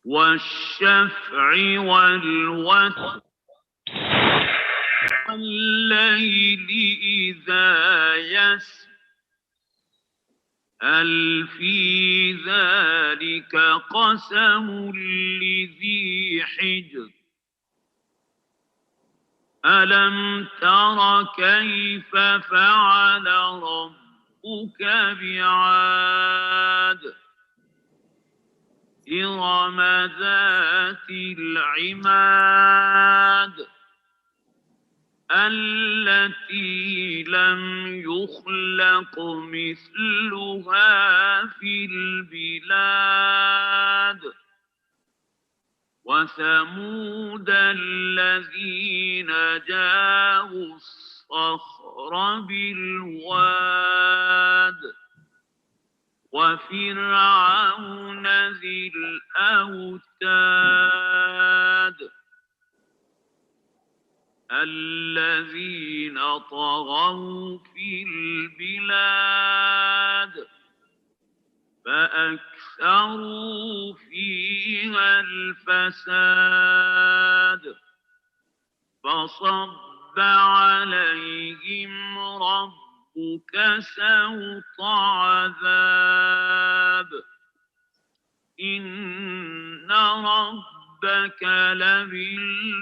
والشفع والوتر والليل إذا يسر هل في ذلك قسم لذي حجر ألم تر كيف فعل ربك بعاد إرم ذات العماد التي لم يخلق مثلها في البلاد وثمود الذين جابوا الصخر بالواد وفرعون ذي الأوتاد الذين طغوا في البلاد فأكثروا فيها الفساد فصب عليهم ربك سوط عذاب إن ربك لبالمرصاد.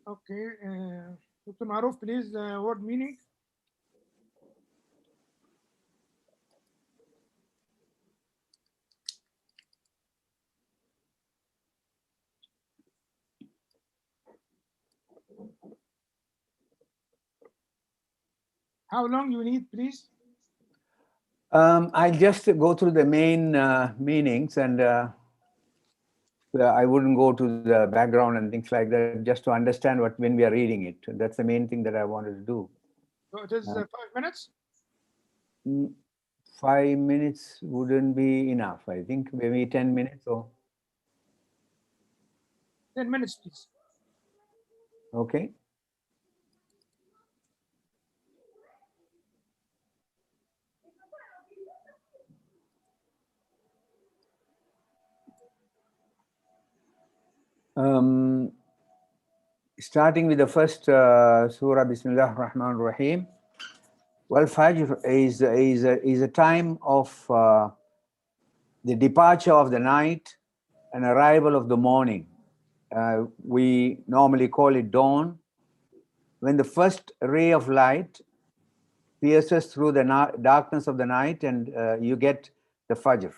Okay, Dr. Maruf, please, word meaning. How long you need, please? I'll just go through the main meanings, and I wouldn't go to the background and things like that, just to understand what when we are reading it. That's the main thing that I wanted to do. So it is 5 minutes? 5 minutes wouldn't be enough. I think maybe 10 minutes or 10 minutes, please. okay. Starting with the first surah, Bismillah ar-Rahman ar-Rahim. Well, Fajr is a time of the departure of the night and arrival of the morning. We normally call it dawn. When the first ray of light pierces through the darkness of the night, and you get the Fajr.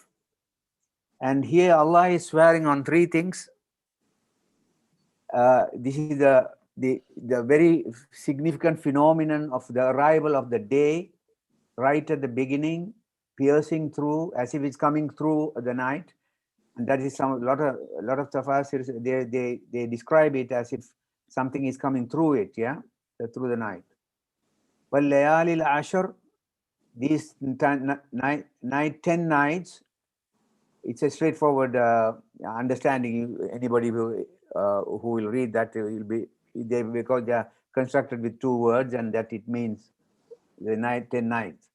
And here Allah is swearing on three things. This is the very significant phenomenon of the arrival of the day right at the beginning, piercing through as if it's coming through the night. And that is a lot of tafsirs, they describe it as if something is coming through it, through the night. Well, layali al-ashr, these 10 nights, it's a straightforward understanding. Anybody who will read that will be because they are constructed with two words, and that it means the 10 nights.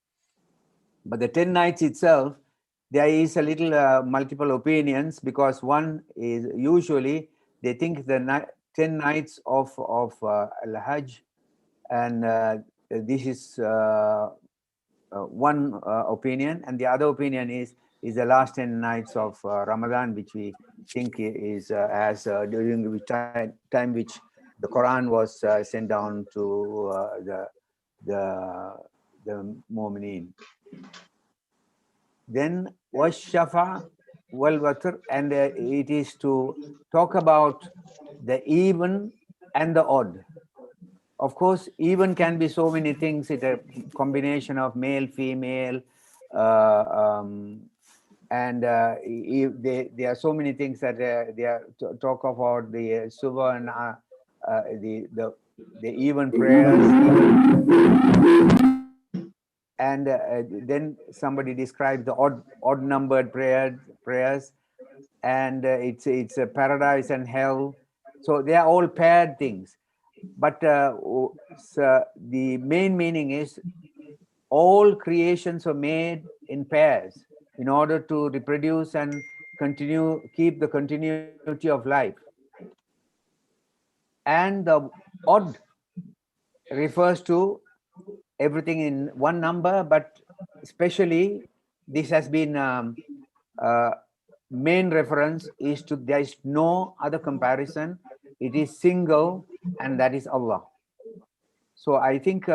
But the 10 nights itself, there is a little multiple opinions, because one is usually they think the 10 nights of Al-Hajj, and this is one opinion, and the other opinion is the last 10 nights of Ramadan, which we think is during which time which the Quran was sent down to the Mu'mineen. Then was Shafa wal Watr, and it is to talk about the even and the odd. Of course, even can be so many things. It's a combination of male, female, and there are so many things that they are talk about the subha and the even prayers. And then somebody describes the odd numbered prayers, and it's a paradise and hell. So they are all paired things. But the main meaning is all creations are made in pairs in order to reproduce and keep the continuity of life. And the odd refers to everything in one number, but especially this has been main reference is to there is no other comparison. It is single, and that is Allah. So I think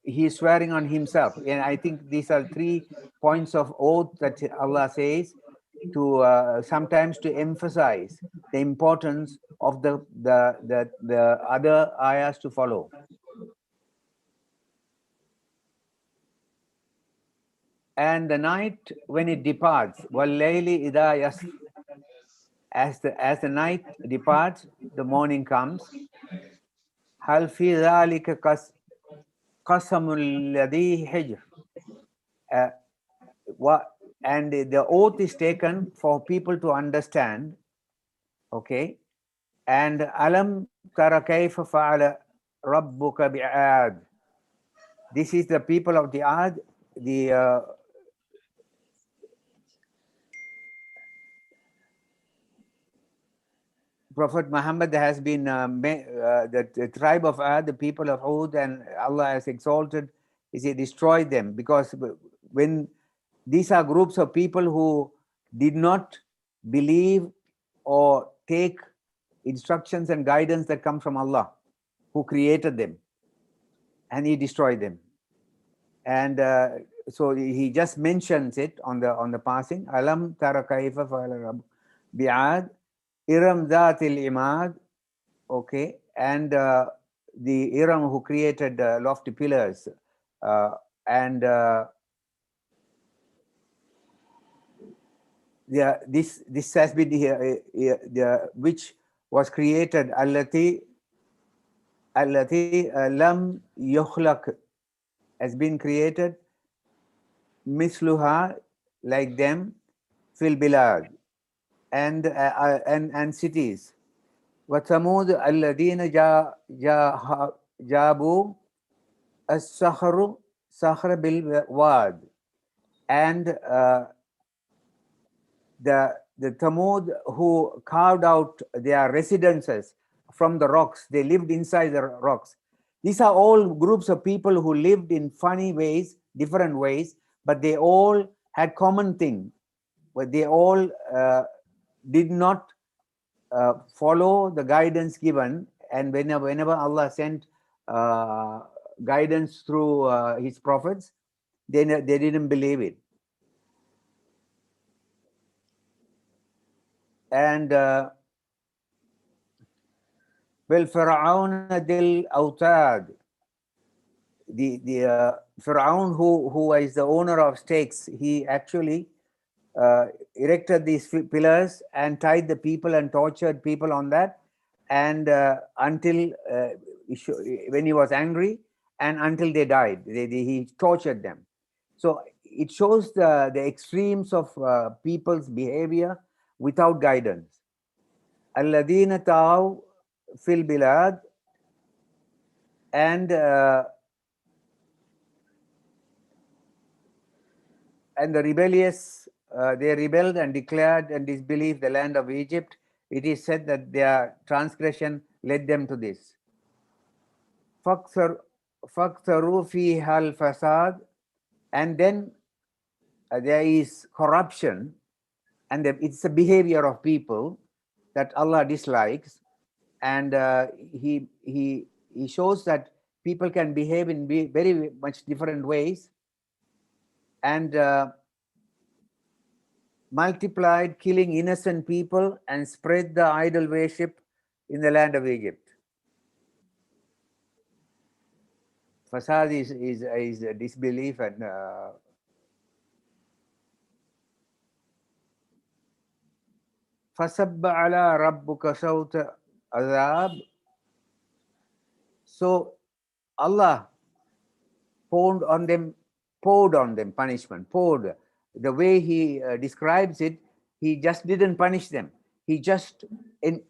he is swearing on himself, and I think these are 3 points of oath that Allah says to sometimes to emphasize the importance of the other ayahs to follow. And the night when it departs, وَاللَّيْلِ إِذَا يَسْرِ, as the night departs, the morning comes. هَلْ فِي ذَلِكَ قَسَمُ الَّذِي حِجْرٍ, and the oath is taken for people to understand. Okay, and alam tara kayfa fa'ala rabbuka bi'ad. This is the people of the Ad. The Prophet Muhammad has been the tribe of Ad, the people of Hud, and Allah has exalted, is He destroyed them, because when these are groups of people who did not believe or take instructions and guidance that come from Allah, who created them, and He destroyed them. And so He just mentions it on the passing. Alam tara kaifa fa'ala bi'ad iram dhatil imad. Okay, and the Iram who created lofty pillars, and this has been which was created allati lam yukhlaq, has been created misluha, like them, fil bilad, and cities. وثمود الذين جابوا الصخر بالواد, and the Thamud who carved out their residences from the rocks. They lived inside the rocks. These are all groups of people who lived in funny ways, different ways, but they all had common thing. But they all did not follow the guidance given, and whenever Allah sent guidance through His prophets, they didn't believe it. And Fir'aun dil Autad, the Fir'aun who is the owner of stakes, he actually erected these pillars and tied the people and tortured people on that, and until when he was angry, and until they died, he tortured them. So it shows the extremes of people's behavior without guidance. Alladina ta'aw fil bilad, and the rebellious, they rebelled and declared and disbelieved the land of Egypt. It is said that their transgression led them to this. فَاكْثَرُوا فِيهَا الْفَسَادِ, and then there is corruption, and it's a behavior of people that Allah dislikes, and he shows that people can behave in very much different ways, and multiplied, killing innocent people, and spread the idol worship in the land of Egypt. Fasad is a disbelief, and فَسَبَّ عَلَى رَبُّكَ صَوْتَ عَذَابٍ. So Allah poured on them punishment. Poured, the way He describes it, He just didn't punish them. He just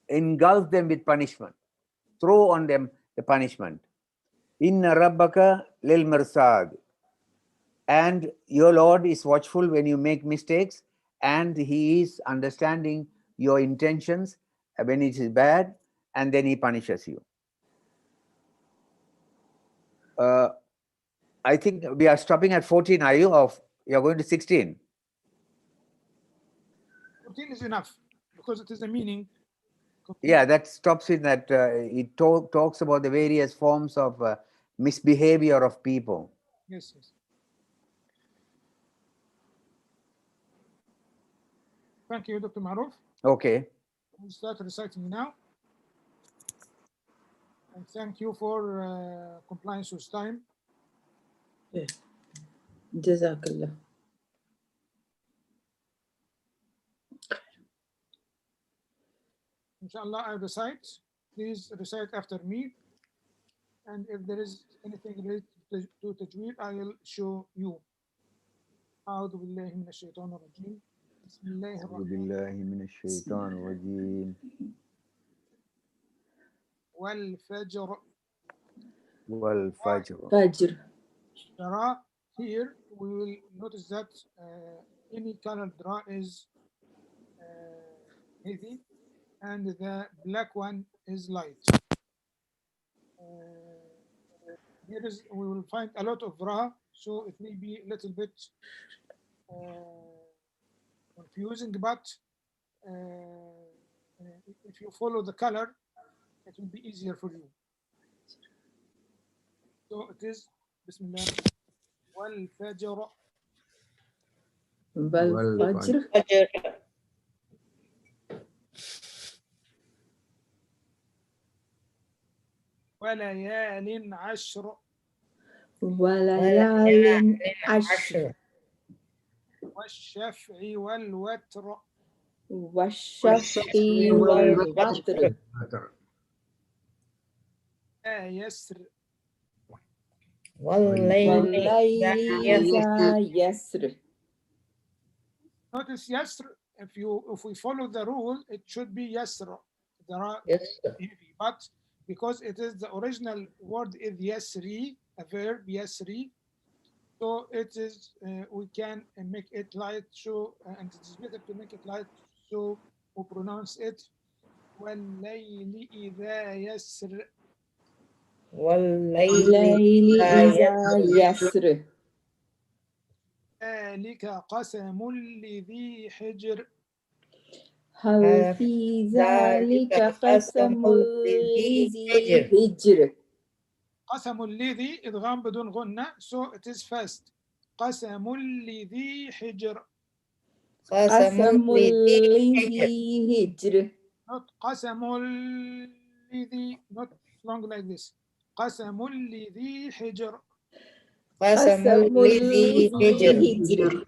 engulfed them with punishment. throw on them the punishment. Inna rabbaka lil mirsad. And your Lord is watchful when you make mistakes, and he is understanding your intentions when it is bad, and then he punishes you. I think we are stopping at 14. Are you? Or you're going to 16? 14 is enough because it is the meaning. Yeah, that stops in that it talks about the various forms of misbehavior of people. Yes, yes. Thank you, Dr. Maruf. Okay. We'll start reciting now. And thank you for compliance with time. Jazakallah. Inshallah, I recite. Please recite after me. And if there is anything related to tajweed, I will show you. أعوذ بالله من الشيطان الرجيم. بسم الله أعوذ الرحمن بالله من الشيطان الرجيم. والفجر. والفجر. Fajr. Ra, here we will notice that any colored ra is heavy and the black one is light. Here is we will find a lot of ra, so it may be a little bit confusing, but if you follow the color, it will be easier for you. So it is Bismillah. والفجر. والفجر. وليال عشر. وليال عشر. والشفع والوتر. والشفع والوتر. لا يسر. والليل إذا يسر. Notice yasr. If we follow the rule, it should be yasr. There are heavy, but because it is the original word is yasri, a verb yasri, so it is we can make it light. So and it is better to make it light. So we pronounce it والليل إذا يسر. والليل إذا يسر. ذلك قسم لذي حجر. هل في ذلك قسم لذي حجر. قسم الذي إدغام بدون غنة, so it is fast. قسم لذي حجر. قسم لذي حجر. Not قسم الذي, not long like this. قسم لذي حجر. قسم لذي حجر.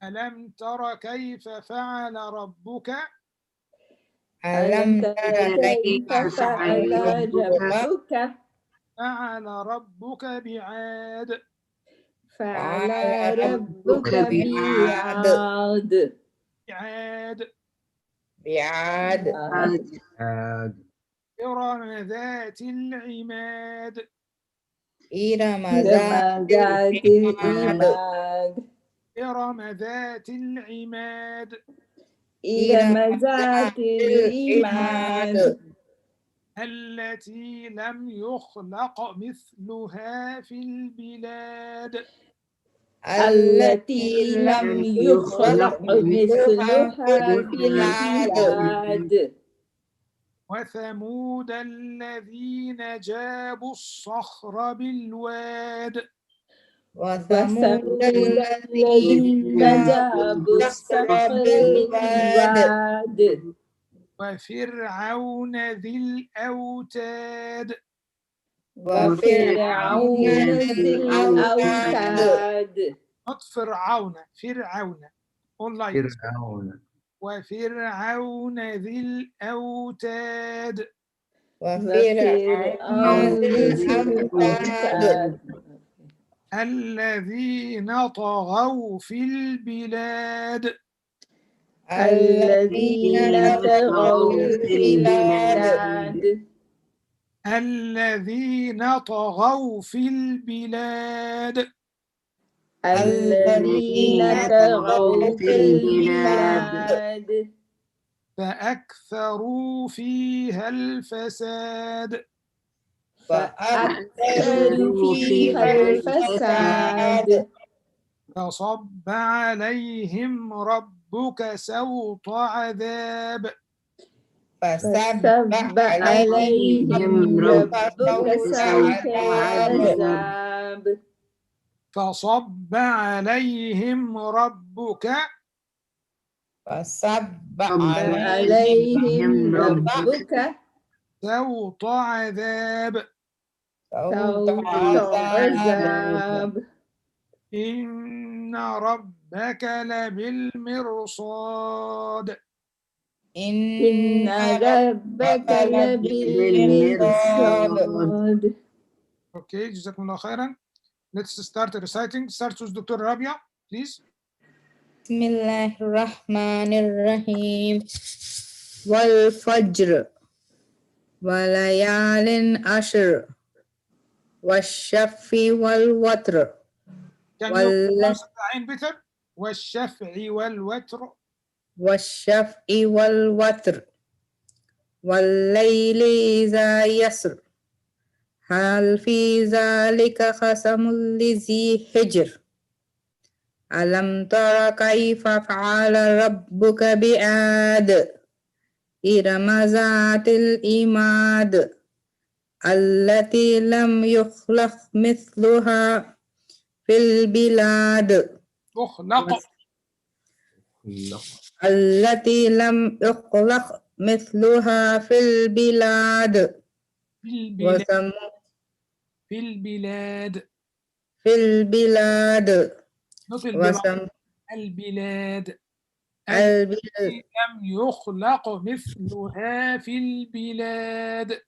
ألم تر كيف فعل ربك. ألم تر كيف فعل ربك. فعل ربك بعاد. فعل ربك بعاد. بعاد. إرم ذات العماد. إرم ذات العماد. إرم ذات العماد. إرم ذات العماد. التي لم يخلق مثلها في البلاد. التي لم يخلق مثلها في البلاد. وثمود الذين جابوا الصخر بالواد. وثمود الذين جابوا الصخر بالواد. وفرعون ذي الأوتاد. وفرعون ذي الأوتاد. not فرعون, فرعون. all light. فرعون. وفرعون ذي الأوتاد. وفرعون ذي الأوتاد. الذين طغوا في البلاد. الذين طغوا في البلاد. الذين طغوا في البلاد الذين طغوا في البلاد فأكثروا فيها الفساد فأكثروا فيها الفساد فصب عليهم ربك سوط عذاب فصب عليهم ربك سوط عذاب فصب عليهم ربك عليهم ربك سوط عذاب سوط عذاب إن ربك لبالمرصاد إن ربك لبالمرصاد. Okay, جزاكم الله خيرا. Let's start reciting. Start with Dr. Rabia, please. بسم الله الرحمن الرحيم والفجر وليال عشر والشفع والوتر Can you pronounce the عين better? والشفع والوتر والشفع والوتر والليل إذا يسر هل في ذلك قسم لذي حجر ألم تر كيف فعل ربك بعاد إرم ذات العماد التي لم يخلق مثلها في البلاد التي لم يخلق مثلها في البلاد في البلاد البلاد لم يخلق مثلها في البلاد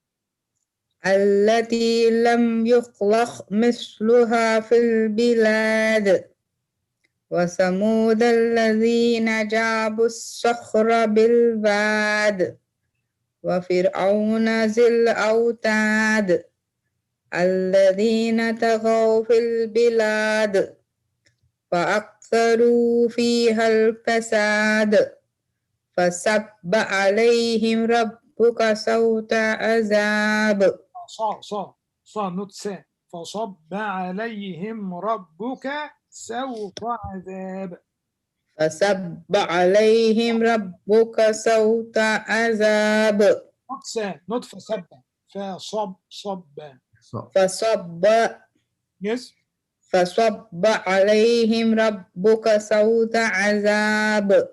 التي لم يخلق مثلها في البلاد وثمود الذين جابوا الصخر بالواد وفرعون ذي الأوتاد الذين طغوا في البلاد فأكثروا فيها الفساد فصب عليهم ربك سوط عذاب not say. فصب عليهم ربك سوط عذاب فصب عليهم ربك سوط عذاب not say, not فصب فصب yes فصب عليهم ربك سوط عذاب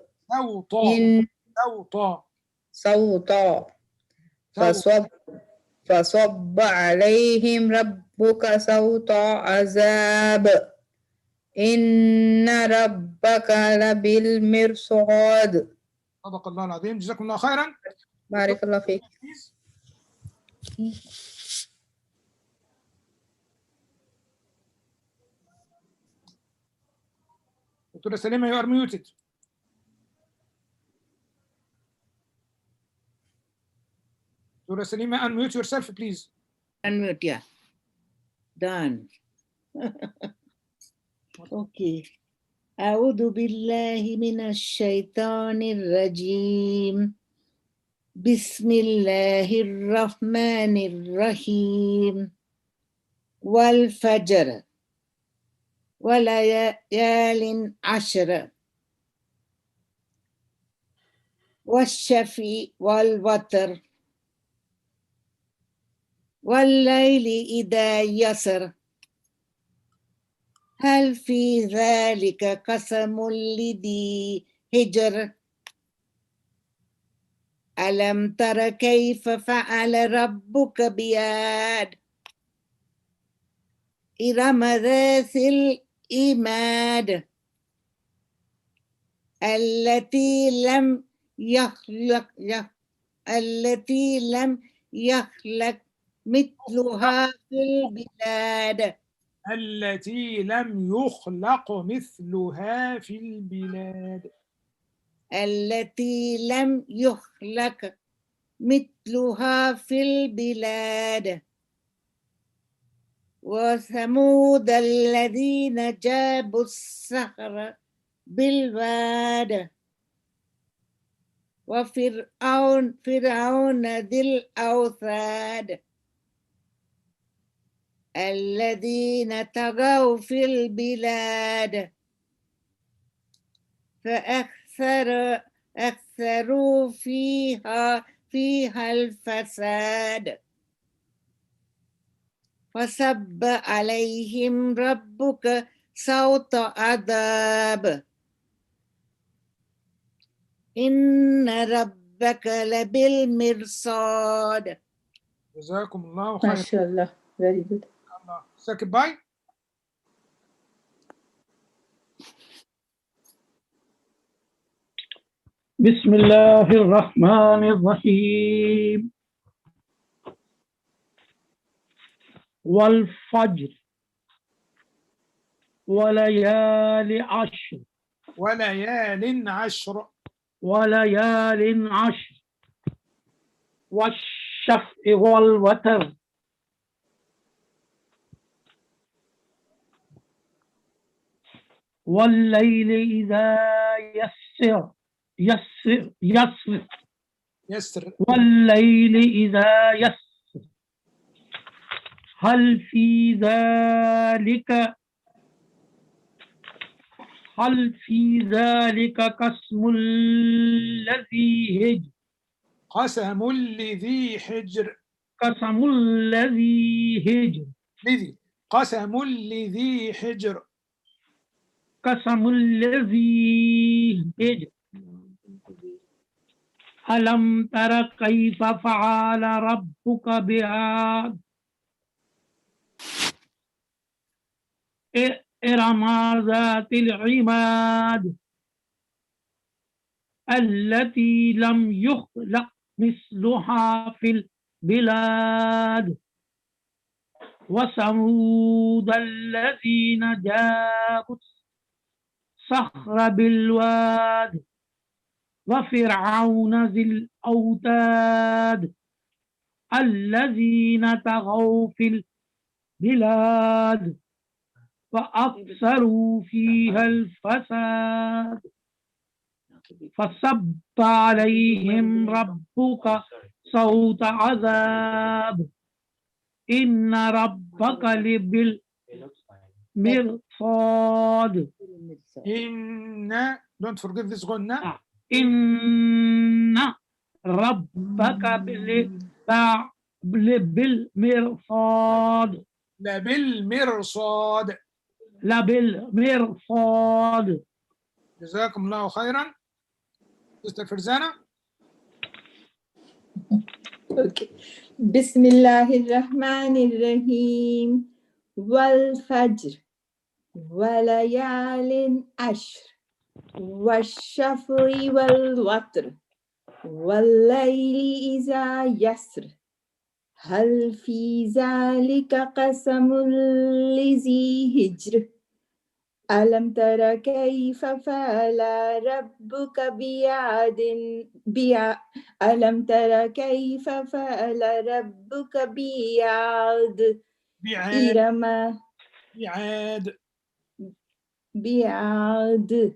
سوطا فصب عليهم ربك سوط عذاب إن ربك لبالمرصاد. صدق الله العظيم. جزاكم الله خيرا. بارك الله فيك. Dr. Salima, you are muted. Dr. Salima, unmute yourself, please. Unmute, yeah. Done. Okay. أعوذ بالله من الشيطان الرجيم. بسم الله الرحمن الرحيم. والفجر وليال عشر والشفع والوتر والليل إذا يسر هل في ذلك قسم لذي حجر ألم تر كيف فعل ربك بعاد إرم ذات العماد التي لم يخلق مثلها في البلاد التي لم يخلق مثلها في البلاد التي لم يخلق مثلها في البلاد وثمود الذين جابوا الصخر بالواد فرعون ذي الأوتاد الذين طغوا في البلاد فأكثروا فيها الفساد فصب عليهم ربك صوت عذاب إن ربك لبالمرصاد. جزاكم الله ما خيرا. شاء الله. Very good. الله. Second bye. بسم الله الرحمن الرحيم والفجر وليال عشر وليال عشر وليال عشر والشفع والوتر والليل إذا يسر والليل إذا يسر هل في ذلك قسم الذي هجر قسم الذي حجر قسم الذي هجر لذي قسم الذي حجر قسم الذي هجر ألم تر كيف فعل ربك بعاد إرم ذات العماد التي لم يخلق مثلها في البلاد وثمود الذين جابوا الصخر بالواد وفرعون ذي الأوتاد الذين طغوا في البلاد فأكثروا فيها الفساد فصب عليهم ربك صوت عذاب إن ربك لبالمرصاد إن don't forget this غنة إن ربك بالمرصاد لبالمرصاد. جزاكم الله خيرا. Sister فرزانة. Okay. بسم الله الرحمن الرحيم والفجر وليال عشر والشفع والوتر والليل إذا يسر هل في ذلك قسم لذي هجر ألم تر كيف فعل ربك ألم تر كيف فعل ربك بعاد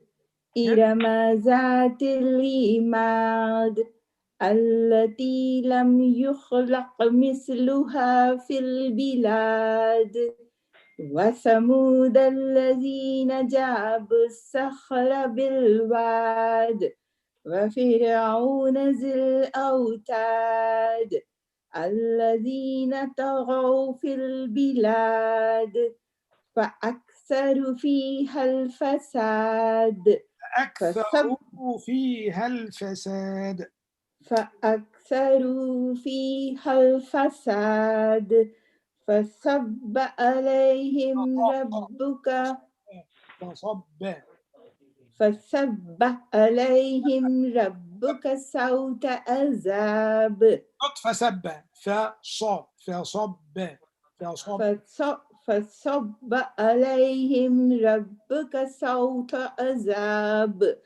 إرم ذات العماد التي لم يخلق مثلها في البلاد وثمود الذين جابوا الصخر بالواد وفرعون ذي الأوتاد الذين طغوا في البلاد فأكثروا فيها الفساد فصب عليهم ربك صوت عذاب فصب عليهم ربك صوت عذاب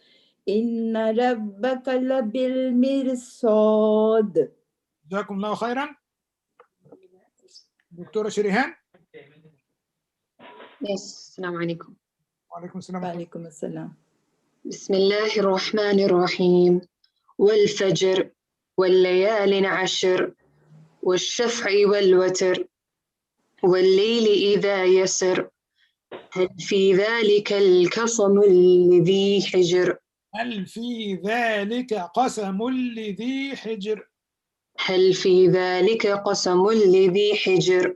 إن ربك لبالمرصاد. جزاكم الله خيرا. دكتورة شريهان. السلام عليكم. وعليكم السلام. وعليكم السلام. بسم الله الرحمن الرحيم. والفجر والليال عشر والشفع والوتر والليل إذا يسر هل في ذلك القسم لذي حجر. هل في ذلك قسم لذي حجر. هل في ذلك قسم لذي حجر.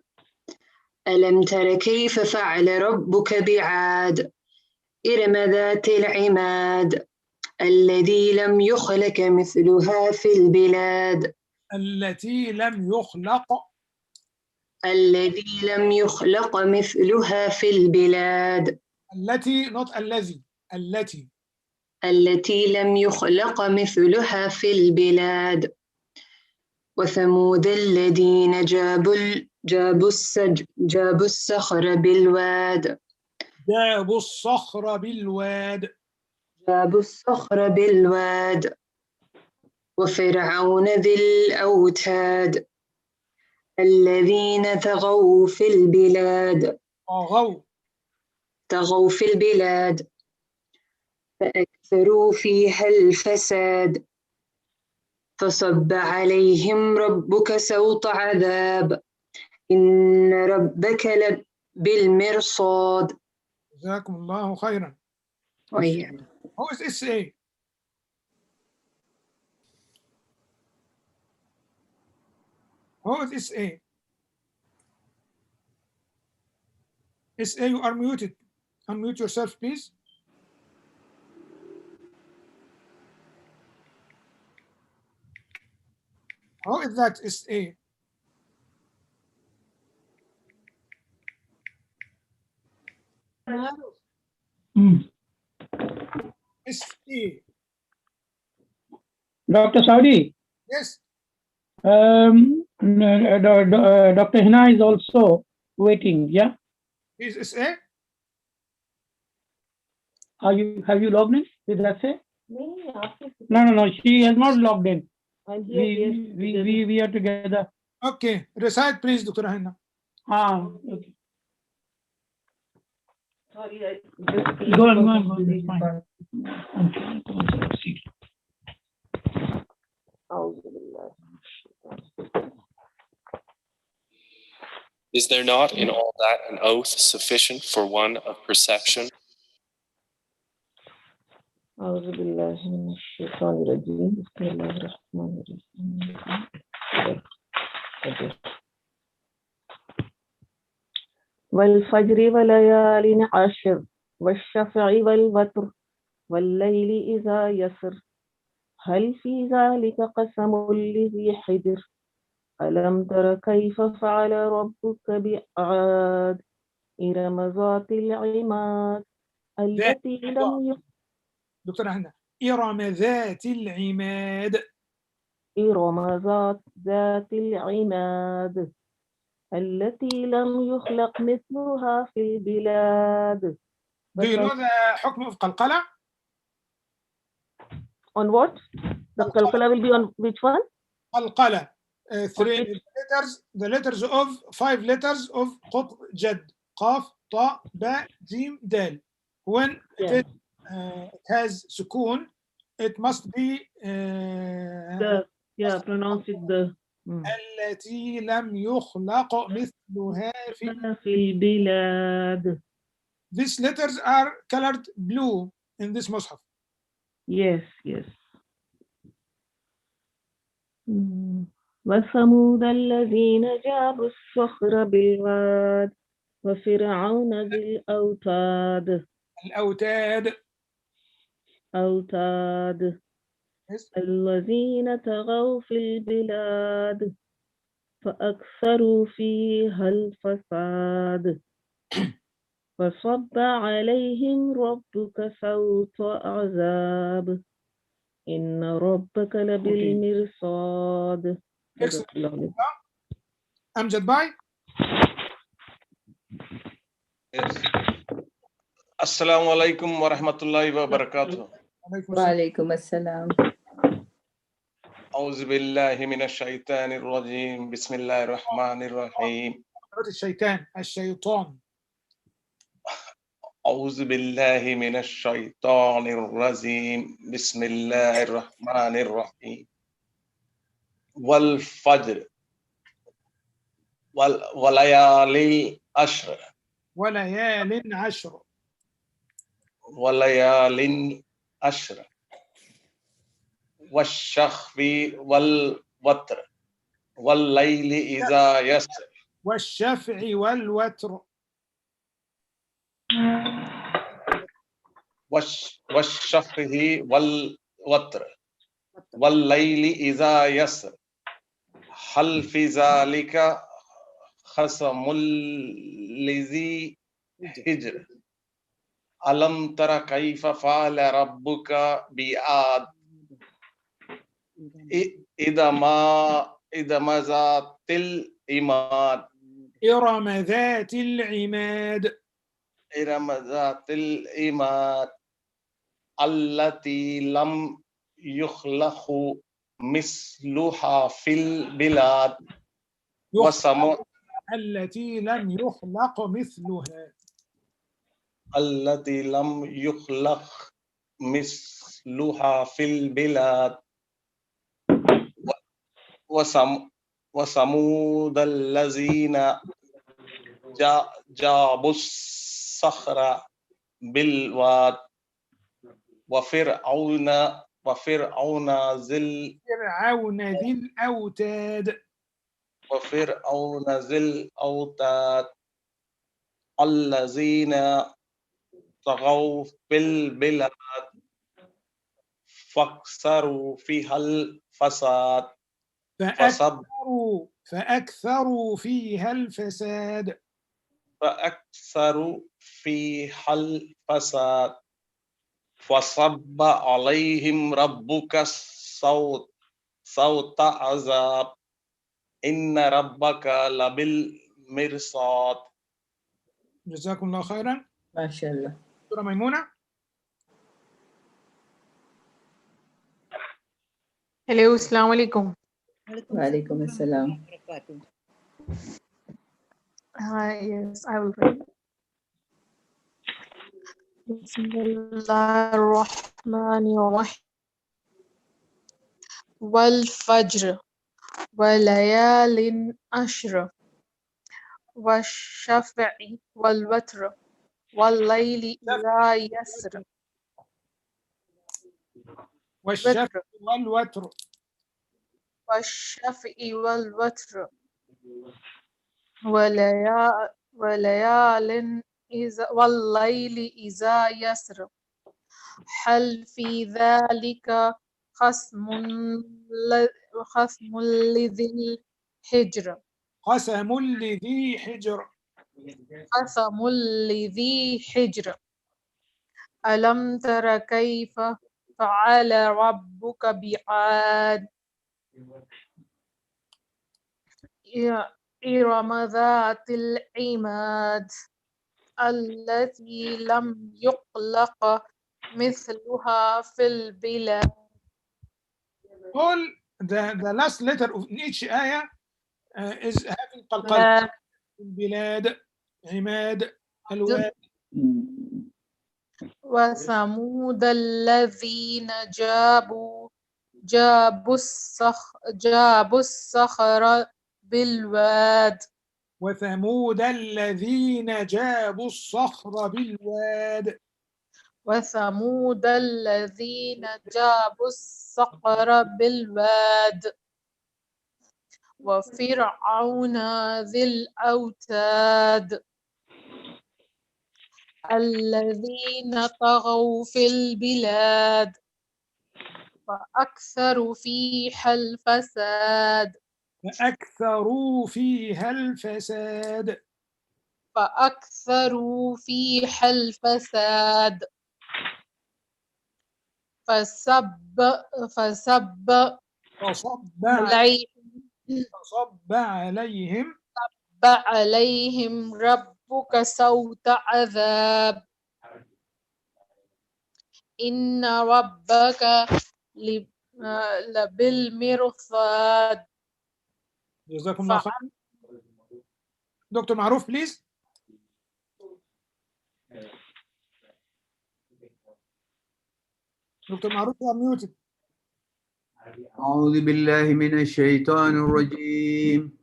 ألم تر كيف فعل ربك بعاد إرم ذات العماد الذي لم يخلق مثلها في البلاد. التي لم يخلق. الذي لم يخلق مثلها في البلاد. التي not الذي. التي. التي لم يخلق مثلها في البلاد. وثمود الذين جابوا الصخر بالواد. جابوا الصخر بالواد. جابوا الصخر بالواد. وفرعون ذي الأوتاد الذين طغوا في البلاد. طغوا في البلاد فأكثروا فيها الفساد فصب عليهم ربك سوط عذاب إن ربك بالمرصاد. جزاكم الله خيرا. وإياكم. Who is SA? Who is SA? SA, you are muted. Unmute yourself, please. How is that SA? SA. Dr. Saudi. Yes. Dr. Hina is also waiting. Yeah. Is SA? Have you logged in? Did that say? No. She has not logged in. We are together. Okay. Recite, please, Dr. Hina. Okay. Sorry, go on. It's fine. Is there not in all that an oath sufficient for one of perception? أعوذ بالله من الشيطان الرجيم بسم الله الرحمن الرحيم. والفجر وليال عشر والشفع والوتر والليل إذا يسر هل في ذلك قسم لذي حجر. ألم تر كيف فعل ربك بعاد إرم ذات العماد التي لم دكتور هنا إرم ذات العماد. إرم ذات العماد التي لم يخلق مثلها في البلاد. Do you know the حكم of قلقلة? On what? The قلقلة will be on which one? قلقلة. The letters of 5 letters of قط جد قاف طاء باء جيم دال. When it has سكون, it must be pronounce it the التي لم يخلق مثلها في البلاد. These letters are colored blue in this mushaf. Yes. وثمود الذين جابوا الصخر بالواد وفرعون ذي الأوتاد. أوتاد الذين طغوا في البلاد فأكثروا فيها الفساد فصب عليهم ربك سوط عذاب إن ربك لبالمرصاد. أمجد باي. السلام عليكم ورحمة الله وبركاته. وعليكم السلام. أعوذ بالله من الشيطان الرجيم بسم الله الرحمن الرحيم الشيطان أعوذ بالله من الشيطان الرجيم بسم الله الرحمن الرحيم والفجر وليالي عشر وليال عشر وليال عشر والشخف والوتر والليل إذا يسر والشفع والوتر والشفع والوتر والليل إذا يسر هل في ذلك قسم لذي حجر ألم تر كيف فعل ربك بعاد إذا ما ذات العماد إرم ذات العماد إرم ذات العماد التي لم يخلق مثلها في البلاد التي لم يخلق مثلها التي لم يخلق مثلها في البلاد وثمود الذين جابوا الصخر بالواد وفرعون ذي الأوتاد وفرعون ذي الأوتاد الذين طغوا في البلاد فاكثروا فيها الفساد فأكثروا فيها الفساد فصب عليهم ربك صوت عذاب إن ربك لبالمرصاد. جزاكم الله خيرا. ما شاء الله. دكتورة ميمونة. Hello, Assalamu alaikum. وعليكم السلام. Yes, I will read. Bismillahir Rahmanir Rahim. Wal Fajr wa layalin ashr wa shafi'i wal watr wal layli idha yasr. والشفع والوتر والشفع والوتر وليال والليل إذا يسر هل في ذلك قسم لذي الحجر قسم لذي حجر قسم لذي حجر ألم تر كيف فعل ربك بعاد إرم ذات العماد التي لم يخلق مثلها في البلاد. All the last letter of each ayah is having قلقلة. البلاد عماد الواد. وثمود الذين جابوا الصخر بالواد. وثمود الذين جابوا الصخر بالواد. وثمود الذين جابوا الصخر بالواد. وفرعون ذي الأوتاد الذين طغوا في البلاد فأكثروا فيها الفساد. فأكثروا فيها الفساد. فأكثروا فيها الفساد. فصب عليهم ربك صوت عذاب إن ربك لبالمرصاد. جزاكم الله خير. دكتور معروف بليز. دكتور معروف يا ميوتد. أعوذ بالله من الشيطان الرجيم.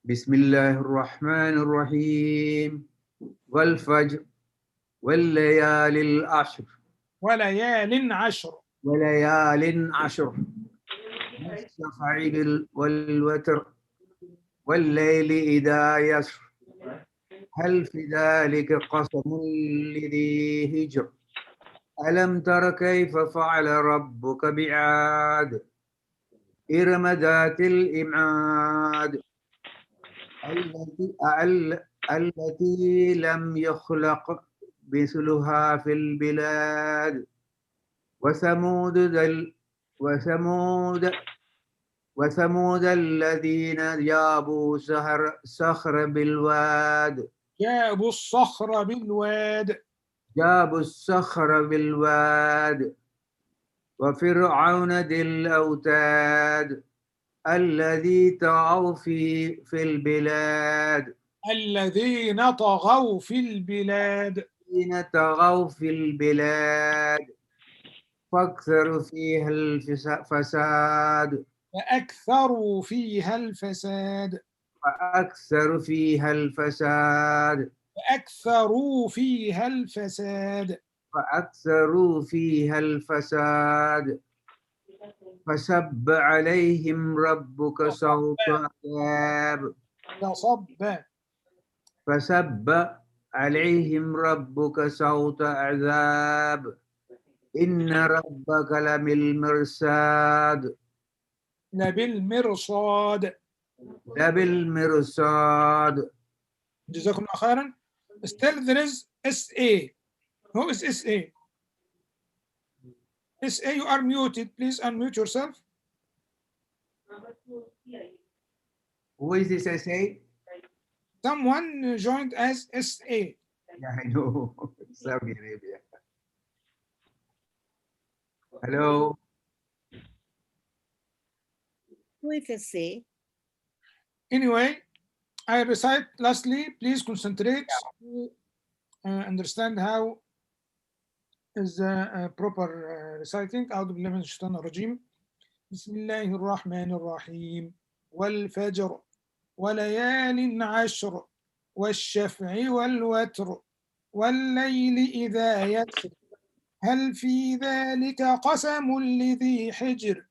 بسم الله الرحمن الرحيم. والفجر والليالي العشر. وليال عشر. وليال عشر. والشفع والوتر والليل إذا يسر. هل في ذلك قسم لذي هجر. ألم تر كيف فعل ربك بعاد. إرم ذات الإمعاد. التي لم يخلق مثلها في البلاد. وثمود الذين جابوا صخر بالواد. جابوا الصخر بالواد. جابوا الصخر بالواد. وفرعون ذي الأوتاد الذي طغوا في البلاد. الذين طغوا في البلاد. الذين طغوا في البلاد فاكثروا فيها الفساد. فأكثروا فيها الفساد. فأكثروا فيها الفساد. فأكثروا فيها الفساد. فأكثروا فيها الفساد. فسب عليهم ربك صوت عذاب. فسب عليهم ربك صوت عذاب. إن ربك لبالمرصاد. لبالمرصاد. لبالمرصاد. جزاكم الله خيرا. Still there is SA. Who is SA? SA, you are muted. Please unmute yourself. Who is this SA? Someone joined as SA. Yeah, I know. Saudi Arabia. Hello. Who is SA? Anyway, I recite lastly. Please concentrate to understand how is proper reciting. أعوذ بالله من الشيطان الرجيم. بسم الله الرحمن الرحيم. والفجر وليال عشر والشفع والوتر والليل إذا يسر. هل في ذلك قسم لذي حجر.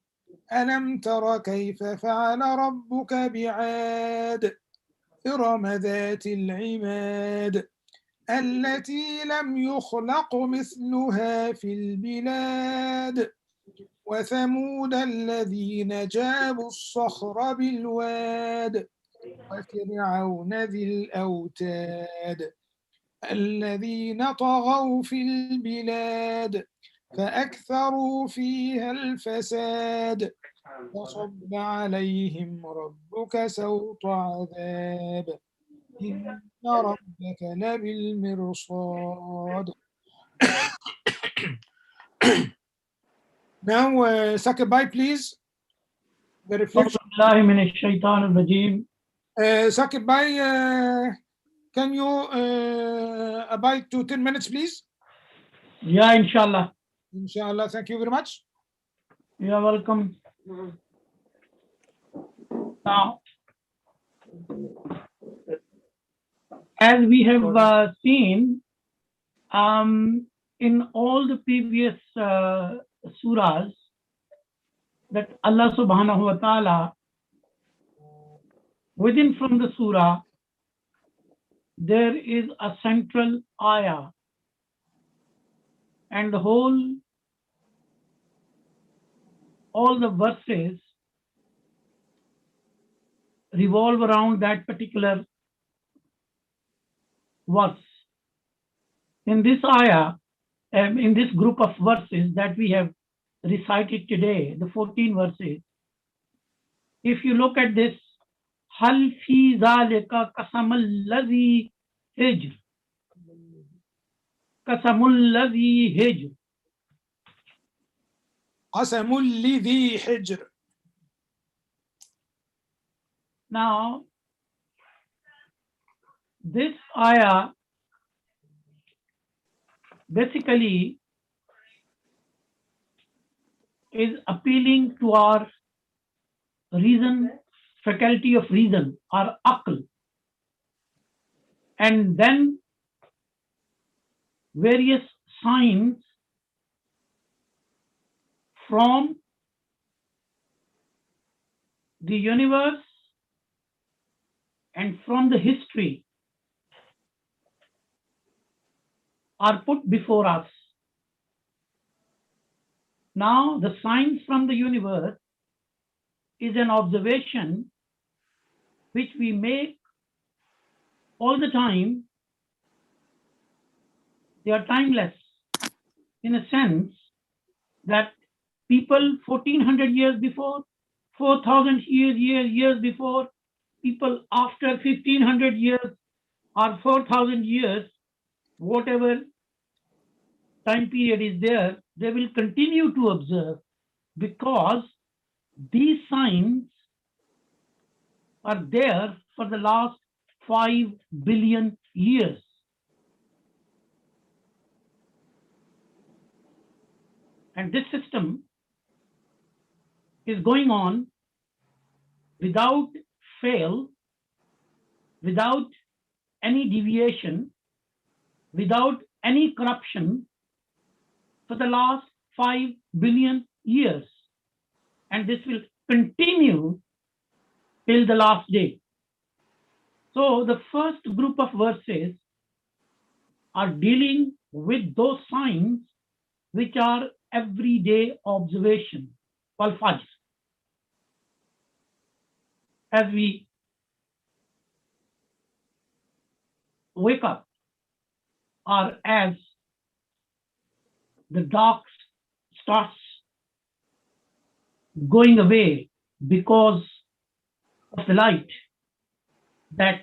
ألم تر كيف فعل ربك بعاد. إرم ذات العماد التي لم يخلق مثلها في البلاد. وثمود الذين جابوا الصخر بالواد. وفرعون ذي الأوتاد الذين طغوا في البلاد فأكثروا فيها الفساد. فصب عليهم ربك سوط عذاب. إن ربك لبالمرصاد. Now, Sakibai, please. The reflection. Sakibai, can you abide to 10 minutes, please? Yeah, inshallah. Inshallah. Thank you very much. You're welcome. Now, as we have seen in all the previous surahs, that Allah subhanahu wa ta'ala, within from the surah, there is a central ayah, and all the verses revolve around that particular verse. In this ayah, in this group of verses that we have recited today, the 14 verses, if you look at this, Hal fi zalika qasamul ladhi hijr. Qasamul ladhi hijr. قسم لذي حجر. Now, this ayah basically is appealing to our reason, faculty of reason, our aql, and then various signs from the universe and from the history are put before us. Now, the signs from the universe is an observation which we make all the time. They are timeless in a sense that people 1400 years before, 4000 years before, people after 1500 years or 4000 years, whatever time period is there, they will continue to observe because these signs are there for the last 5 billion years. And this system is going on without fail, without any deviation, without any corruption for the last 5 billion years. And this will continue till the last day. So the first group of verses are dealing with those signs which are everyday observation, called Fajr. As we wake up, or as the dark starts going away because of the light that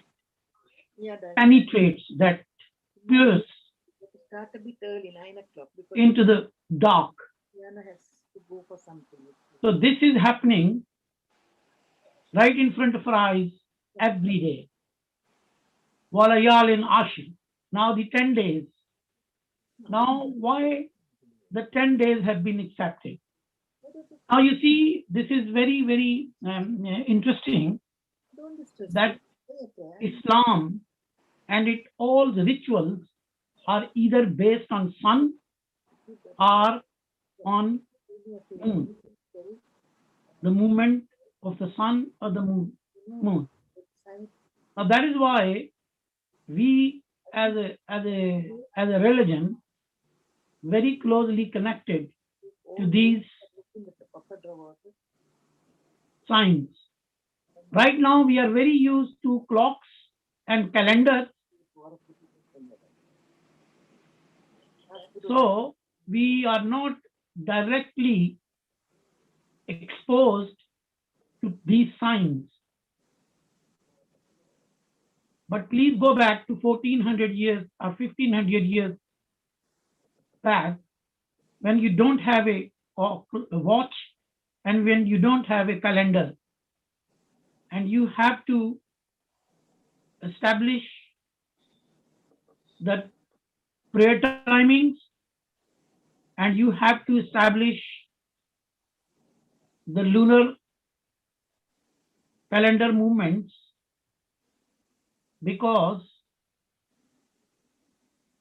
penetrates, that pierces Start a bit early, 9 o'clock. into the dark. Yana has to go for something. So this is happening right in front of our eyes every day. Walayal in Ashir. Now the 10 days. Now why the 10 days have been accepted? Now you see, this is very, very interesting that Islam and all the rituals are either based on sun or on moon. The movement of the sun or the moon. Now that is why we as a religion very closely connected to these signs. Right now we are very used to clocks and calendars. So we are not directly exposed to these signs. But please go back to 1400 years or 1500 years back when you don't have a watch and when you don't have a calendar and you have to establish the prayer timings and you have to establish the lunar calendar movements because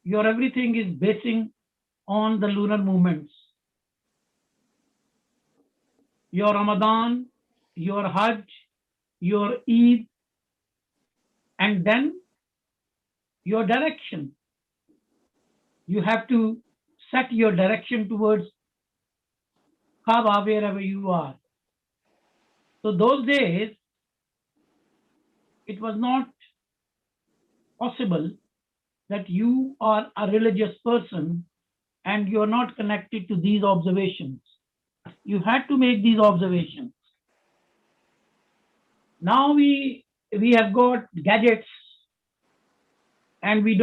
your everything is basing on the lunar movements. Your Ramadan, your Hajj, your Eid, and then your direction. You have to set your direction towards Kaaba wherever you are. So those days, it was not possible that you are a religious person and you're not connected to these observations. You had to make these observations. Now we have got gadgets and we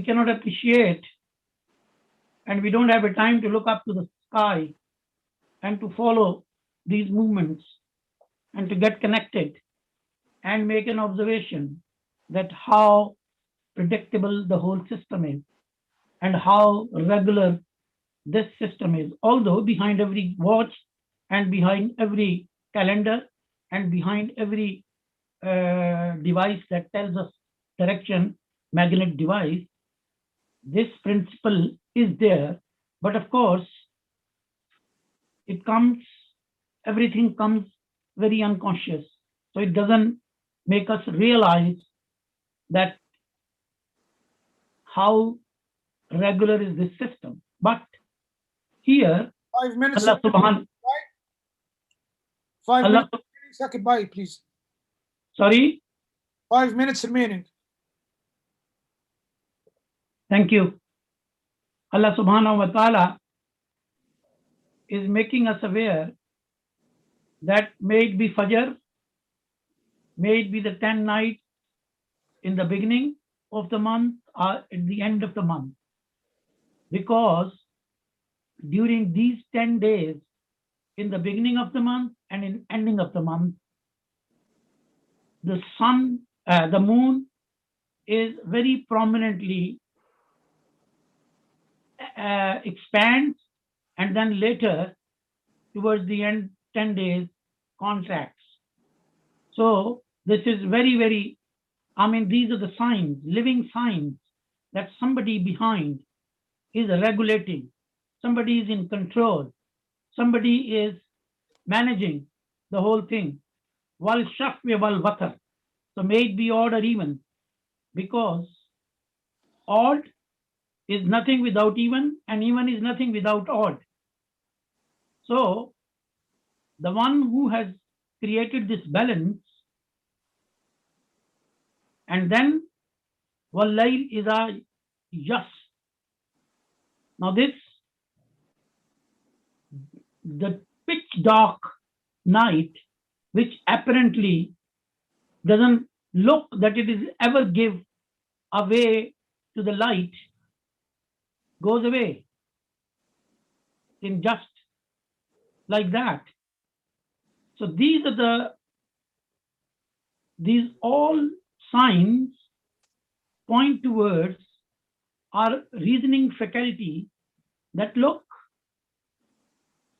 cannot appreciate and we don't have a time to look up to the sky and to follow these movements and to get connected and make an observation that how predictable the whole system is and how regular this system is. Although behind every watch and behind every calendar and behind every device that tells us direction, magnetic device, this principle is there. But of course, everything comes very unconscious. So it doesn't make us realize that how regular is this system. But here, 5 minutes. Allah subhanahu 5 Allah, minutes. Second, bye, please. sorry? 5 minutes remaining. Thank you. Allah subhanahu wa ta'ala is making us aware that may it be Fajr, may it be the 10 nights in the beginning of the month or at the end of the month. Because during these 10 days, in the beginning of the month and in ending of the month, the sun, the moon is very prominently expands, and then later towards the end 10 days contracts. So this is very, very, I mean, these are the signs, living signs that somebody behind is regulating, somebody is in control, somebody is managing the whole thing. Wal shafwi wal watar. So may it be odd or even, because odd is nothing without even, and even is nothing without odd. So the one who has created this balance, and then walayl idha yas. Now this, the pitch dark night, which apparently doesn't look that it is ever give away to the light, goes away in just like that. So these all signs point towards our reasoning faculty that look,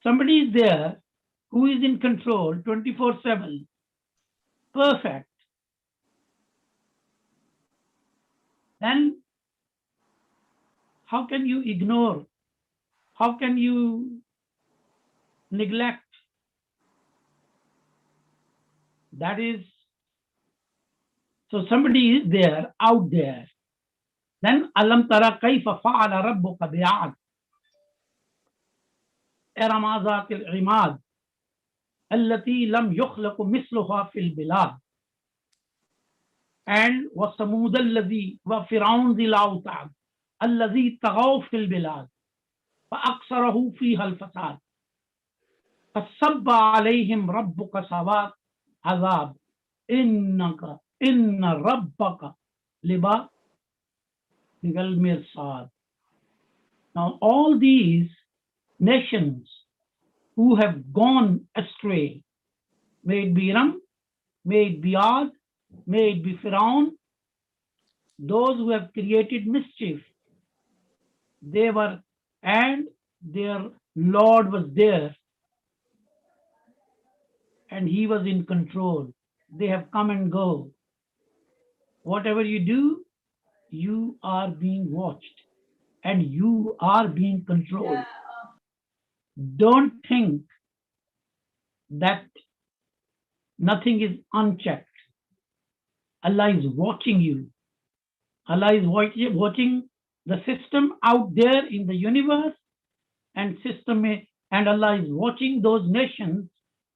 somebody is there who is in control 24/7, perfect. Then how can you ignore? How can you neglect? That is, so somebody is there, out there. Then alam tara kayfa fa'ala rabbuka bi'ad إرم ذات العماد التي لم يخلق مثلها في البلاد and وثمود الذي وفرعون ذي الأوتاد الذي طغوا في البلاد فأكثره فيها الفساد فصب عليهم ربك سوط عذاب إن ربك لبالمرصاد. Now all these nations who have gone astray, may it be Ram, may it be Ad, may it be Firaun, those who have created mischief, they were, and their Lord was there, and he was in control. They have come and go. Whatever you do, you are being watched and you are being controlled. Don't think that nothing is unchecked. Allah is watching you. Allah is watching the system out there in the universe, and Allah is watching those nations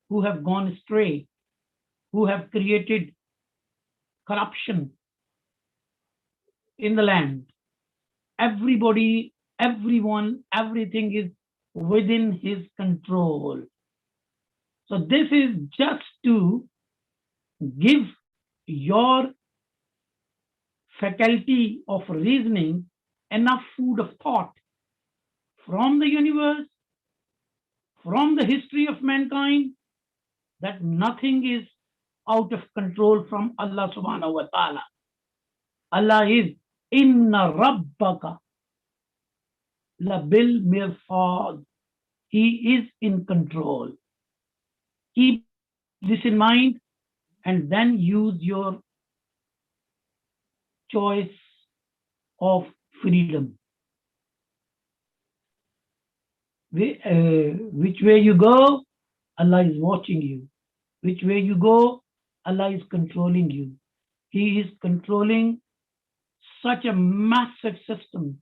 who have gone astray, who have created corruption in the land. Everybody, everyone, everything is within his control. So this is just to give your faculty of reasoning enough food of thought from the universe, from the history of mankind, that nothing is out of control from Allah subhanahu wa ta'ala. Allah is inna rabbaka labil mirsad. He is in control. Keep this in mind and then use your choice of freedom. Which way you go, Allah is watching you. Which way you go, Allah is controlling you. He is controlling such a massive system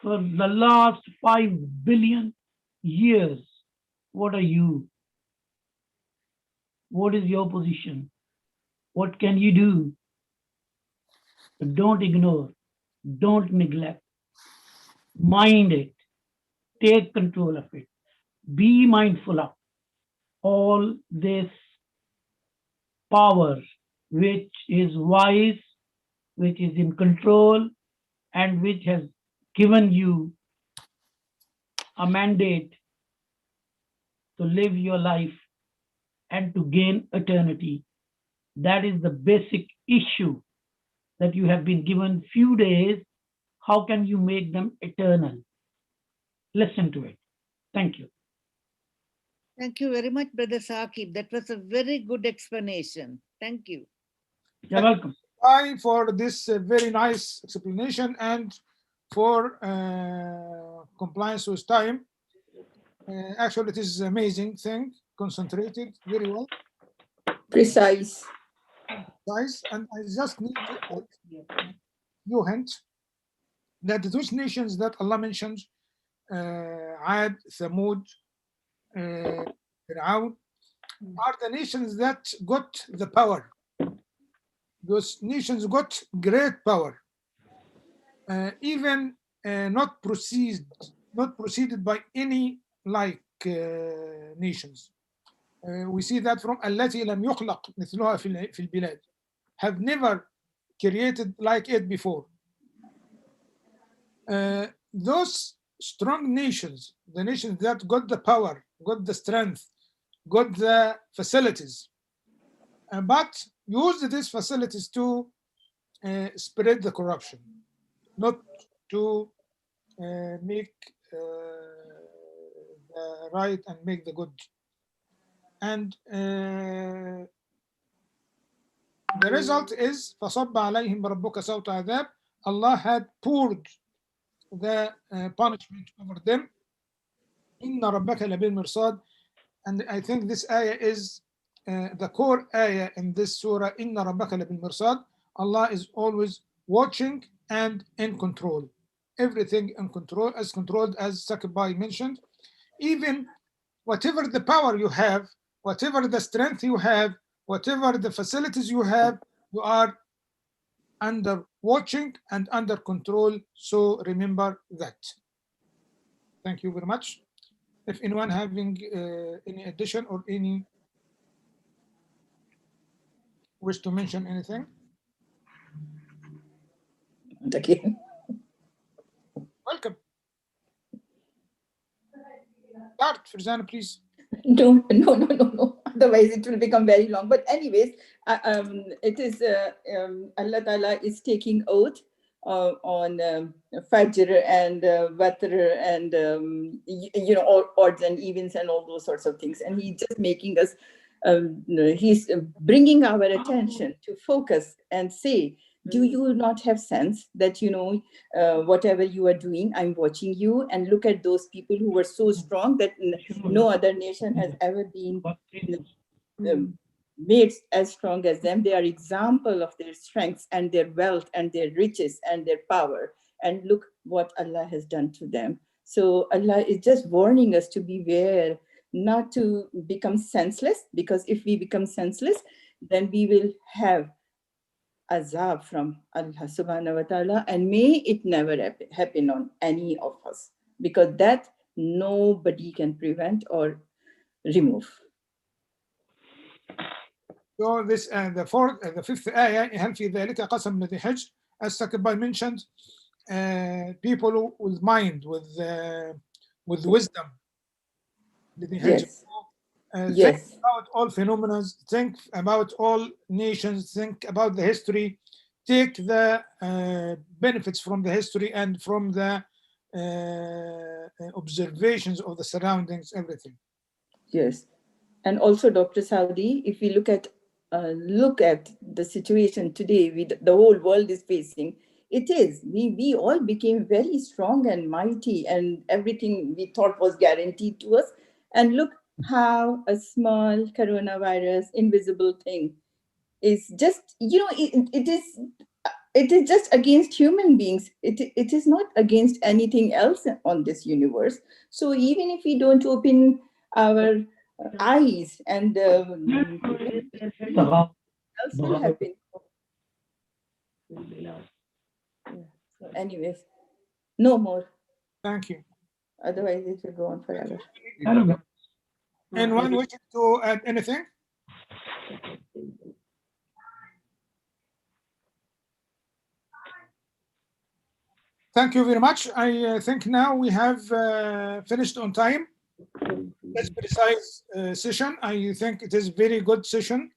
for the last 5 billion years. What are you? What is your position? What can you do? Don't ignore. Don't neglect. Mind it. Take control of it. Be mindful of all this power, which is wise, which is in control, and which has given you a mandate to live your life and to gain eternity. That is the basic issue, that you have been given few days. How can you make them eternal? Listen to it. Thank you. Thank you very much, Brother Saqib. That was a very good explanation. Thank you. You're welcome. For this very nice explanation and for compliance with time. Actually, it is an amazing thing. Concentrated very well. Precise. Precise. And I just need a few hints that those nations that Allah mentioned, Ad, Thamud, Fir'aun, are the nations that got the power. Those nations got great power, even not preceded by any like nations. We see that from التي لم يخلق مثلها في البلاد, have never created like it before. Those strong nations, the nations that got the power, got the strength, got the facilities, but used these facilities to spread the corruption, not to make the right and make the good. And the result is فَصَبَّ عَلَيْهِمْ رَبُّكَ سَوْطَ عَذَابٍ. Allah had poured the punishment over them. إِنَّ رَبَّكَ لَبِالْمِرْصَادِ. And I think this ayah is the core ayah in this surah. إِنَّ رَبَّكَ لَبِالْمِرْصَادِ. Allah is always watching and in control. Everything in control, as controlled as Saqib mentioned. Even whatever the power you have, whatever the strength you have, whatever the facilities you have, you are under watching and under control. So remember that. Thank you very much. If anyone having any addition or any wish to mention anything. Okay. Welcome. Start, Farzana, please. No. Otherwise, it will become very long. But anyways, it is Allah Ta'ala is taking oath on Fajr and Watr and odds and evens and all those sorts of things, and He's just making us. He's bringing our attention to focus and say, do you not have sense that, whatever you are doing, I'm watching you, and look at those people who were so strong that no other nation has ever been made as strong as them. They are example of their strengths and their wealth and their riches and their power. And look what Allah has done to them. So Allah is just warning us to beware, not to become senseless, because if we become senseless, then we will have azab from Allah subhanahu wa ta'ala, and may it never happen on any of us, because that nobody can prevent or remove. So this the fifth ayah, هل في ذلك قسم لذي حجر, as Saqib mentioned, people with mind, with with wisdom. Yes. Think Yes. about all phenomena, think about all nations, think about the history, take the benefits from the history and from the observations of the surroundings, everything. Yes. And also, Dr. Saudi, if we look at the situation today the whole world is facing, we all became very strong and mighty, and everything we thought was guaranteed to us. And look how a small coronavirus, invisible thing, is just, it is just against human beings. It is not against anything else on this universe. So even if we don't open our eyes and else will happen. Yeah. So anyways, no more. Thank you. Otherwise it will go on forever. Anyone wishing to add anything? Thank you very much. I think now we have finished on time. This precise session, I think it is very good session,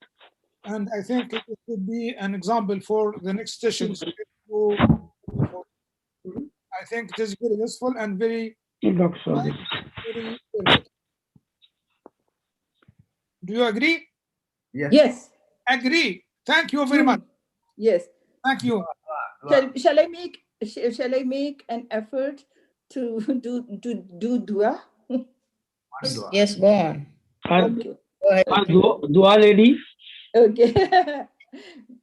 and I think it could be an example for the next sessions. I think it is very useful and very perfect. Do you agree? Yes. Yes. Agree. Thank you very much. Yes. Thank you. Shall I make an effort to do dua? Yes, go on. Okay. Dua lady. Okay.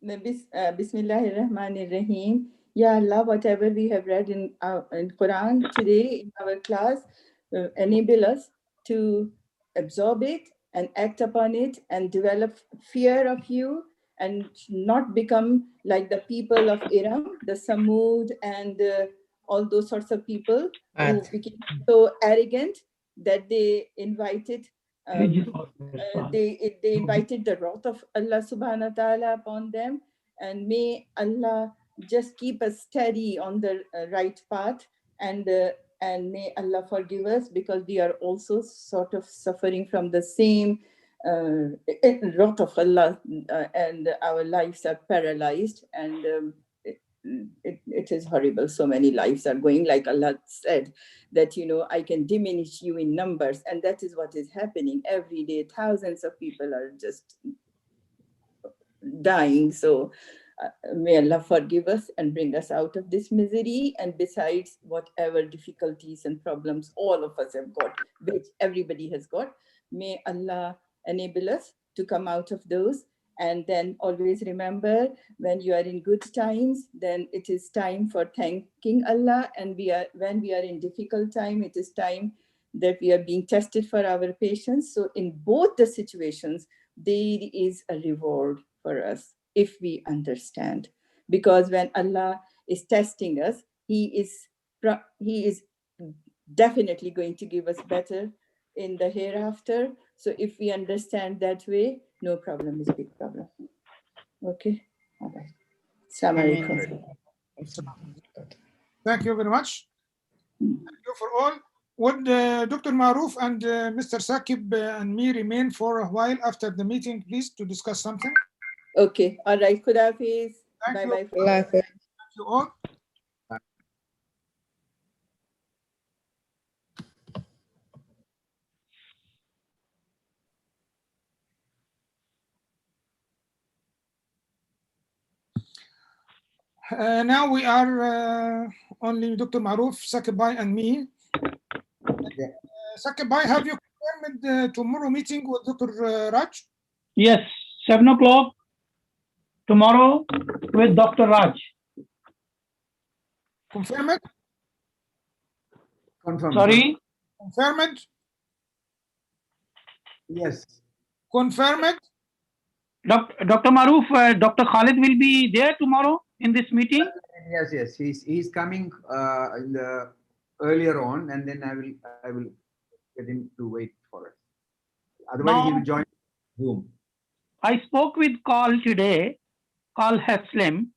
Bismillahirrahmanirrahim. Ya Allah, whatever we have read in Quran today in our class, enable us to absorb it and act upon it and develop fear of you and not become like the people of Iram, the Samud, and all those sorts of people who became so arrogant that they invited they invited the wrath of Allah subhanahu wa ta'ala upon them. And may Allah just keep us steady on the right path, and may Allah forgive us, because we are also sort of suffering from the same wrath of Allah, and our lives are paralyzed, and it is horrible. So many lives are going, like Allah said, that, I can diminish you in numbers. And that is what is happening every day. Thousands of people are just dying. So may Allah forgive us and bring us out of this misery. And besides, whatever difficulties and problems all of us have got, which everybody has got, may Allah enable us to come out of those. And then always remember, when you are in good times, then it is time for thanking Allah. And when we are in difficult time, it is time that we are being tested for our patience. So in both the situations, there is a reward for us if we understand. Because when Allah is testing us, He is definitely going to give us better in the hereafter. So if we understand that way, no problem is a big problem. Okay. All right. Assalamu alaikum. Thank you very much. Thank you for all. Would Dr. Maruf and Mr. Sakib and me remain for a while after the meeting, please, to discuss something? Okay. All right. Khudafiz. Bye-bye. Thank you all. Now we are only Dr. Maruf, Sakib Bhai, and me. Sakib Bhai, have you confirmed tomorrow meeting with Dr. Raj? Yes, 7 o'clock tomorrow with Dr. Raj. Confirm it? Confirm. Sorry? Confirm it? Yes. Confirm it? Dr. Maruf, Dr. Khalid will be there tomorrow in this meeting? Yes. He's coming in the earlier on, and then I will get him to wait for us. Otherwise, he will join Zoom. I spoke with Carl today, Carl Haslam,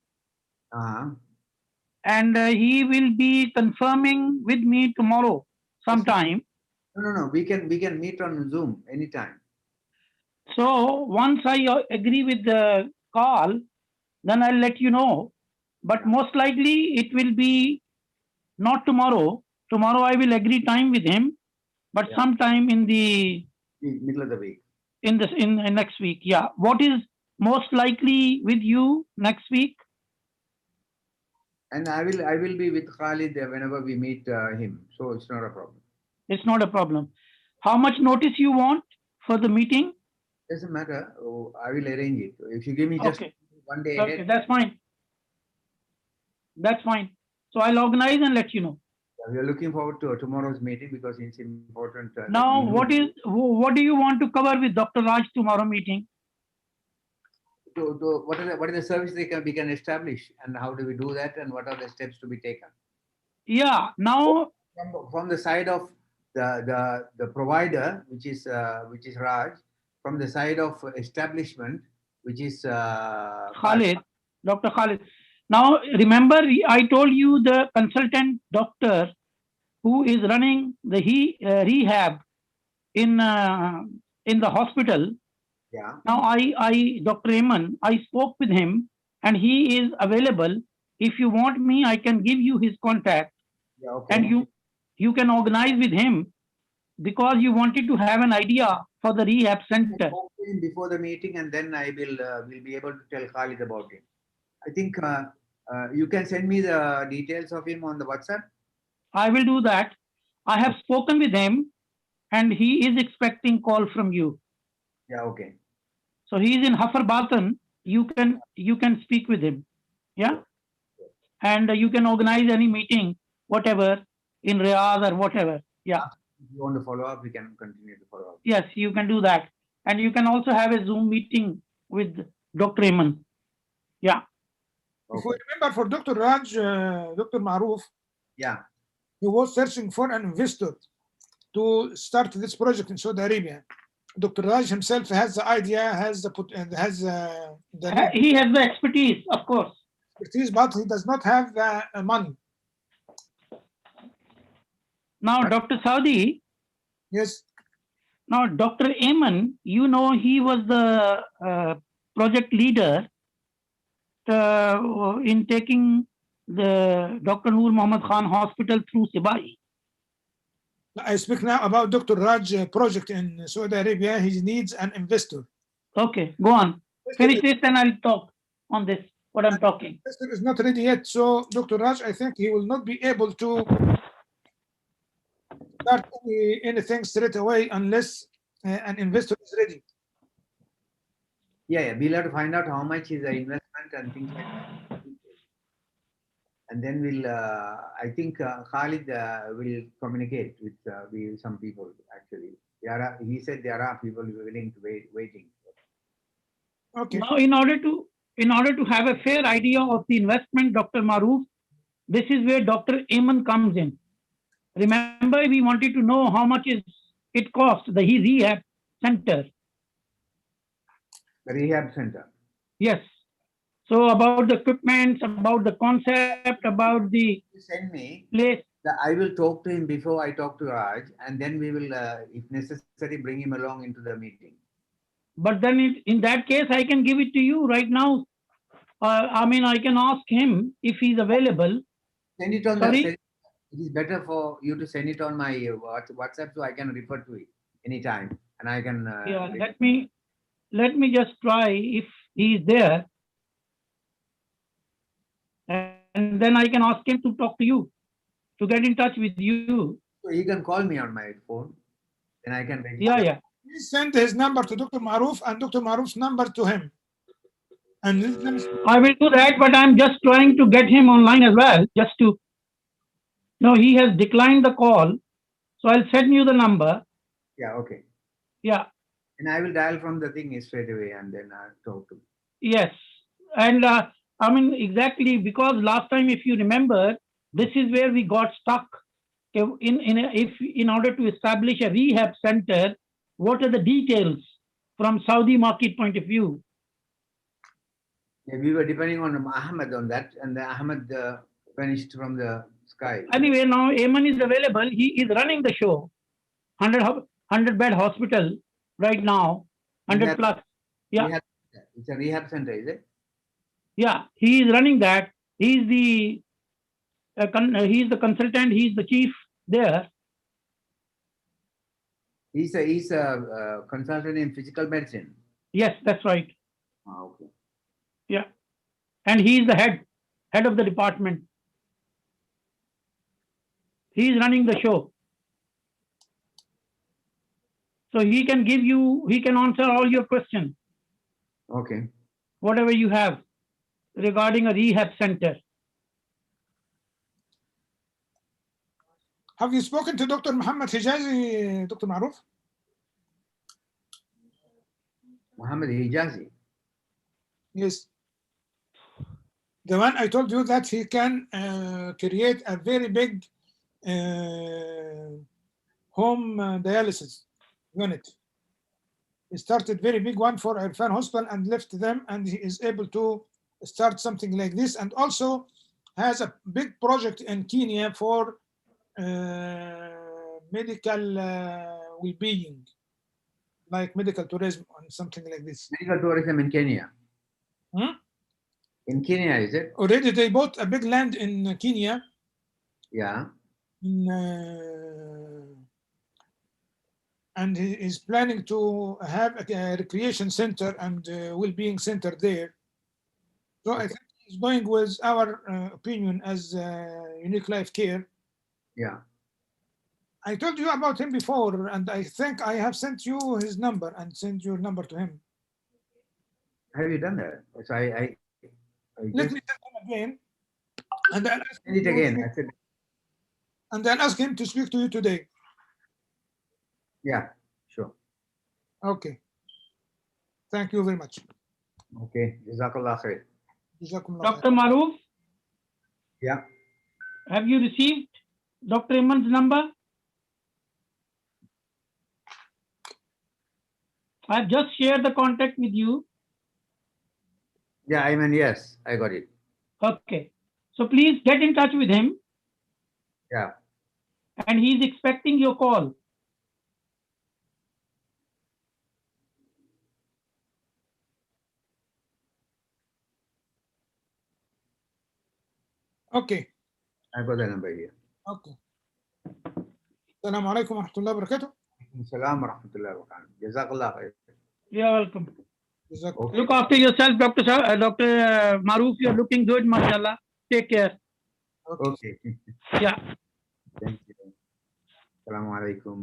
and he will be confirming with me tomorrow sometime. No. We can meet on Zoom anytime. So once I agree with the call, then I'll let you know. But most likely it will be not tomorrow. Tomorrow I will agree time with him, but sometime in the middle of the week. In next week. Yeah. What is most likely with you next week? And I will be with Khalid whenever we meet him. So it's not a problem. It's not a problem. How much notice you want for the meeting? Doesn't matter. Oh, I will arrange it. If you give me just one day ahead. Okay, that's fine. That's fine. So I'll organize and let you know. We are looking forward to tomorrow's meeting because it's important. Now, what do you want to cover with Dr. Raj tomorrow meeting? What is the service we can establish, and how do we do that, and what are the steps to be taken? Yeah. Now, from the side of the provider, which is Raj, from the side of establishment, which is Khalid, Dr. Khalid. Now, remember, I told you the consultant doctor who is running the rehab in the hospital. Yeah. Now, Dr. Ayman, I spoke with him, and he is available. If you want me, I can give you his contact, and you can organize with him, because you wanted to have an idea for the rehab center. Before the meeting, and then I will be able to tell Khalid about it. I think you can send me the details of him on the WhatsApp. I will do that. I have spoken with him, and he is expecting call from you. Yeah, okay. So he is in Hafarbatan. You can speak with him. Yeah. And you can organize any meeting, whatever, in Riyadh or whatever. Yeah. If you want to follow up, we can continue to follow up. Yes, you can do that. And you can also have a Zoom meeting with Dr. Ayman. Yeah. If we remember, for Dr. Raj, Dr. Maroof, yeah, he was searching for an investor to start this project in Saudi Arabia. Dr. Raj himself has the idea, he has the expertise, of course. Expertise, but he does not have the money. Now, Dr. Saudi. Yes. Now, Dr. Ayman, you know, he was the project leader in taking the Dr. Noor Muhammad Khan Hospital through Sibai. I speak now about Dr. Raj project in Saudi Arabia. He needs an investor. Okay, go on. Finish this, and I'll talk on this, what I'm talking. Investor is not ready yet. So, Dr. Raj, I think he will not be able to start anything straight away unless an investor is ready. Yeah, we'll have to find out how much is the investment and things like that. And then we'll, I think Khalid will communicate with some people, actually. He said there are people willing to waiting. Okay. Now, in order to have a fair idea of the investment, Dr. Maroof, this is where Dr. Ayman comes in. Remember, we wanted to know how much it costs, the rehab center. The rehab center. Yes. So about the equipment, about the concept, about the send me place. I will talk to him before I talk to Raj, and then we will, if necessary, bring him along into the meeting. But then in that case, I can give it to you right now. I mean, I can ask him if he's available. Send it on it is better for you to send it on my WhatsApp, so I can refer to it anytime, and I can. Yeah, let me just try if he's there, and then I can ask him to talk to you, to get in touch with you. So he can call me on my phone, and I can. Yeah. Please send his number to Dr. Maroof and Dr. Maroof's number to him. And I will do that, but I'm just trying to get him online as well, just to. No, he has declined the call, so I'll send you the number. Yeah. Okay. Yeah. And I will dial from the thing straight away, and then I'll talk to him. Yes, and I mean, exactly, because last time, if you remember, this is where we got stuck. In order to establish a rehab center, what are the details from Saudi market point of view? Yeah, we were depending on Ahmed on that, and Ahmed finished from the sky. Anyway, now Ayman is available. He is running the show. 100 bed hospital right now, 100 plus. Yeah. It's a rehab center, is it? Yeah, he is running that. He is the consultant. He is the chief there. He's a consultant in physical medicine. Yes, that's right. Oh, okay. Yeah, and he is the head of the department. He is running the show. So he can answer all your questions. Okay. Whatever you have regarding a rehab center. Have you spoken to Dr. Muhammad Hijazi, Dr. Maruf? Muhammad Hijazi? Yes. The one I told you that he can create a very big home dialysis unit. He started very big one for Irfan Hospital and left them, and he is able to start something like this, and also has a big project in Kenya for medical well-being, like medical tourism and something like this. Medical tourism in Kenya. Hmm? In Kenya, is it? Already they bought a big land in Kenya. Yeah. And he is planning to have a recreation center and well-being center there. So I think he's going with our opinion as Unique Life Care. Yeah. I told you about him before, and I think I have sent you his number and sent your number to him. Have you done that? So Let me send him again, and I'll ask send it again. I said. And I'll ask him to speak to you today. Yeah, sure. Okay. Thank you very much. Okay. Jazakallah khair. Dr. Maruf? Yeah. Have you received Dr. Iman's number? I've just shared the contact with you. Yeah, I mean, yes, I got it. Okay. So please get in touch with him. Yeah. And he's expecting your call. Okay. I got the number here. Okay. Assalamu alaikum wa rahmatullahi wa barakatuh. Assalamu wa rahmatullahi wa barakatuh. Jazakallah khair. You're welcome. Okay. Look after yourself, Dr. Maruf. You're looking good, mashallah. Take care. Okay. Yeah. Thank you. Assalamu alaikum.